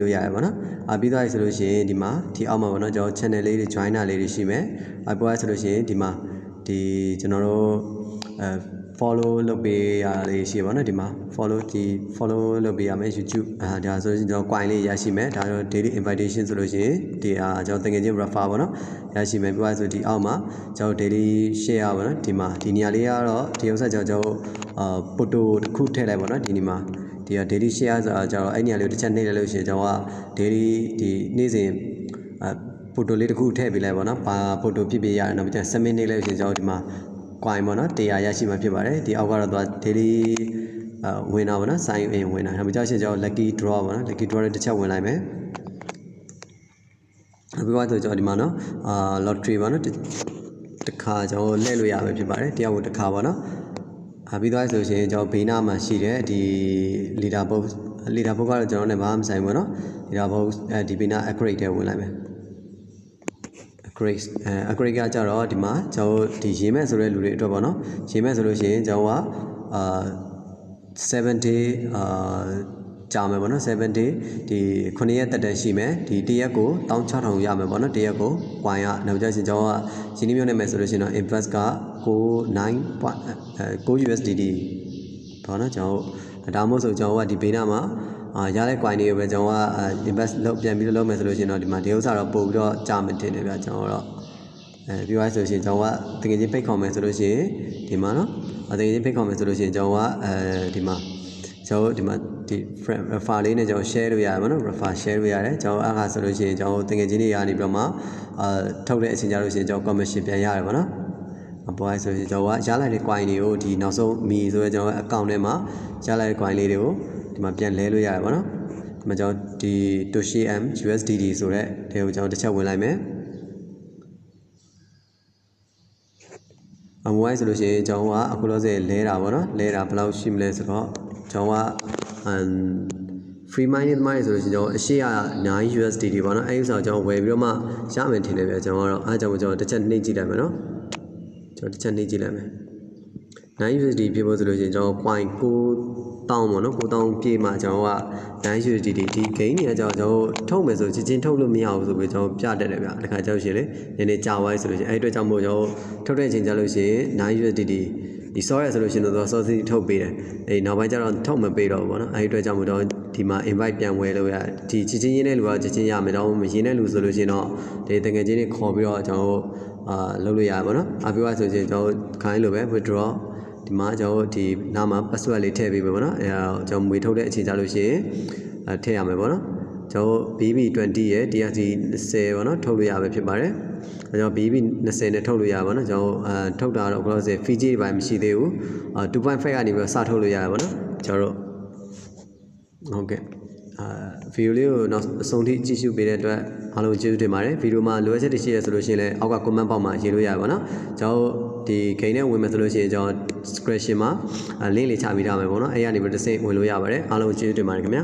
လို့ရတယ်ဗောနော်ပြီးသွားပြီဆိုလို့ရှိရင်ဒီမှာဒီအောက်မှာဗောနော်ကျွန်တော် channel လေးတွေ join တာလေးတွေရှိမယ်ပေါ်ရဆိုလို့ရှိရင်ဒီမှာဒီကျွန်တော်တို့follow လုပ်ပေးရလေးရှိဗောနော်ဒီမှာ follow လုပ်ပေးရမယ် YouTube ဒါဆိုရင်ကျွန်တော် coin လေးရရှိမယ်ဒါတော့ daily invitation ဆိုလို့ရှိရင်ဒီကျွန်တော်တကယ်ချင်း refer ဗောနော်ရရှိမယ်ပြောရဆိုဒီအောက်မှာကျွန်တော် daily share ဗောနော်ဒီမှာဒီနေရာလေးကတော့ဒီဥစ္စာကျွန်တော်photo တစ်ခုထည့်လိုက်ဗောနော်ဒီနေမှာဒီ daily share ဆိုတာကျွန်တော်အဲ့နေရာလေးကိုတစ်ချက်နှိပ်လိုက်လို့ရှိရင်ကျွန်တော်က daily ဒီနေ့စဉ်photo လေးတစ်ခုထည့်ပေးလိုက်ဗောနော်ဘာ photo ဖြစ်ဖြစ်ရတယ်နောက်ပြီး7 minute လိုက်လို့ရှိရင်ကျွန်တော်ဒီမှာ coin ဗောနော်100ရရှိမှာဖြစ်ပါတယ်ဒီအောက်ကတော့ daily ဝင်တာဗောနော် sign in ဝင်တာနောက်ပြီးကျွန်တော် lucky draw ဗောနော် lucky draw လေးတစ်ချက်ဝင်လိုက်မယ်ပြီးတော့ကျွန်တော်ဒီမှာနော်lottery ဗောနော်တစ်ခါကျွန်တော်လဲလို့ရမှာဖြစ်ပါတယ်တရားဝင်တစ်ခါဗောနော်ပြီးသွားဆိုရင်ကျွန်တော်ဘေးနားမှာရှိတဲ့ဒီ leader box ကတော့ကျွန်တော်နဲ့ဘာမှမဆိုင်ဘူးเนาะ leader box ဒီဘေးနား upgrade ထဲဝင်လိုက်မယ် upgrade ကကြတော့ဒီမှာကျွန်တော်ဒီရေးမဲ့ဆိုတဲ့လူတွေအတွက်ပေါ့เนาะရေးမဲ့ဆိုလို့ရှိရင်ကျွန်တော်က7 day ကြာမယ်ပေါ့နော်7 day ဒီ9ရက်တက်တန်းရှိမယ်ဒီ1ရက်ကို16000ရမယ်ပေါ့နော်1ရက်ကို coin ရနောက်ကြရှင်ကျွန်တော်ကရင်းနှီးမြှုပ်နှံမယ်ဆိုလို့ရှိရင်တော့ invest က9 USDT ပေါ့နော်ကျွန်တော်ဒါမှမဟုတ်ဆိုကျွန်တော်ကဒီဘေးနားမှာရတဲ့ coin တွေကိုပဲကျွန်တော်က invest လုပ်ပြန်ပြီးလုပ်မယ်ဆိုလို့ရှိရင်တော့ဒီမှာဒီဥစ္စာတော့ပို့ပြီးတော့ကြာမှတင်တယ်ဗျာကျွန်တော်တော့ပြီးသွားဆိုရှင်ကျွန်တော်ကတကယ်ချင်းဖိတ်ခေါ်မယ်ဆိုလို့ရှိရင်ဒီမှာနော်တကယ်ချင်းဖိတ်ခေါ်မယ်ဆိုလို့ရှိရင်ကျွန်တော်ကဒီမှာကျွန်တော်ဒီမှာဒီ refer လေးနဲ့ကျွန်တော် share လို့ရတယ်ဗောနော် refer share လို့ရတယ်ကျွန်တော်အခါဆိုလို့ရှိရင်ကျွန်တော်တကယ်ချင်းတွေရနေပြီးတော့မှထုတ်တဲ့အချိန်ကြလို့ရှိရင်ကျွန်တော် commission ပြန်ရတယ်ဗောနော်ပေါ်ရဆိုရင်ကျွန်တော်ကရလိုက်တဲ့ coin တွေကိုဒီနောက်ဆုံးမီဆိုရဲကျွန်တော် account ထဲမှာရလိုက်တဲ့ coin လေးတွေကိုဒီမှာပြန်လဲလို့ရတယ်ဗောနော်ဒီမှာကျွန်တော်ဒီ Toshi M USDT ဆိုတဲ့ဒီကိုကျွန်တော်တစ်ချက်ဝင်လိုက်မယ်wise ဆိုလို့ရှိရင်ကျွန်တော်ကအခုလောဆယ်လဲတာဗောနော်လဲတာဘယ်လောက်ရှိမလဲဆိုတော့ကျွန်တော်ကfree mining သမားတွေဆိုလို့ရှိရင်ကျွန်တော်အရှိရ9 USDT ဗောနော်အဲ့ဒီဆိုတော့ကျွန်တော်ဝယ်ပြီးတော့မှရမယ်ထင်တယ်ဗျကျွန်တော်ကတော့အားကြောင့်ကျွန်တော်တစ်ချက်နှိပ်ကြည့်လိုက်မယ်နော်ကျွန်တော်တစ်ချက်နှိပ်ကြည့်လိုက်မယ်9 USDT ဖြစ်ဖို့ဆိုလို့ရှိရင်ကျွန်တော် coin 9000ဗောနော်9000ပြည့်မှကျွန်တော်က9 USDT ဒီ gain တွေကကျွန်တော်ထုတ်မယ်ဆိုချင်းထုတ်လို့မရဘူးဆိုပြီးကျွန်တော်ပြတတ်တယ်ဗျတခါကြောက်ရှင်လေနည်းနည်းကြာသွားပြီဆိုလို့ရှိရင်အဲ့အတွက်ကြောင့်မို့ကျွန်တော်ထုတ်တဲ့အချိန်ကြာလို့ရှိရင်9 USDT ဒီ source ဆိုလို့ရှိရင်တော့ source ထုတ်ပေးတယ်နောက်ပိုင်းကျတော့ထုတ်မပေးတော့ဘူးဗောနော်အဲ့ဒီအတွက်ကြောင့်မို့တော့ဒီမှာ invite ပြန်ဝယ်လို့ရဒီချင်းရင်းတဲ့လူကချင်းရမယ်တော့မရင်းတဲ့လူဆိုလို့ရှိရင်တော့ဒီတကယ်ချင်းတွေခေါ်ပြီးတော့ကျွန်တော်လုပ်လို့ရပါဗောနော်ပြောရဆိုရင်ကျွန်တော်ခိုင်းလို့ပဲ withdraw ဒီမှာကျွန်တော်ဒီနားမှာ password လေးထည့်ပေးမယ်ဗောနော်ကျွန်တော်ငွေထုတ်တဲ့အချိန်ကြာလို့ရှိရင်ထည့်ရမယ်ဗောနော်ကျွန်တော် BB20 ရဲ့ TRC 10ဗောနော်ထုတ်လို့ရပဲဖြစ်ပါတယ်ကျွန်တော် BB20 နဲ့ထုတ်လို့ရပါဗောနော်ကျွန်တော်ထုတ်တာတော့ဘယ်လိုလဲ fee ကြီးပိုင်းမရှိသေးဘူး2.5 ကနေပြီးတော့စထုတ်လို့ရပါဗောနော်ကျွန်တော်ဟုတ်ကဲ့ဗီဒီယိုလေးကိုနောက်အဆုံးထိကြည့်ရှုပေးတဲ့အတွက်အားလုံးကျေးဇူးတင်ပါတယ်ဗီဒီယိုမှာလိုအပ်ချက်တွေရှိရဆိုလို့ရှိရင်လည်းအောက်က comment box မှာရေးလို့ရပါဗောနော်ကျွန်တော်ဒီ gain နဲ့ဝင်မယ်ဆိုလို့ရှိရင်ကျွန်တော် description မှာ link လေးချပေးထားမယ်ဗောနော်အဲ့ရနေပြီးတော့တစ်ဆင့်ဝင်လို့ရပါတယ်အားလုံးကျေးဇူးတင်ပါတယ်ခင်ဗျာ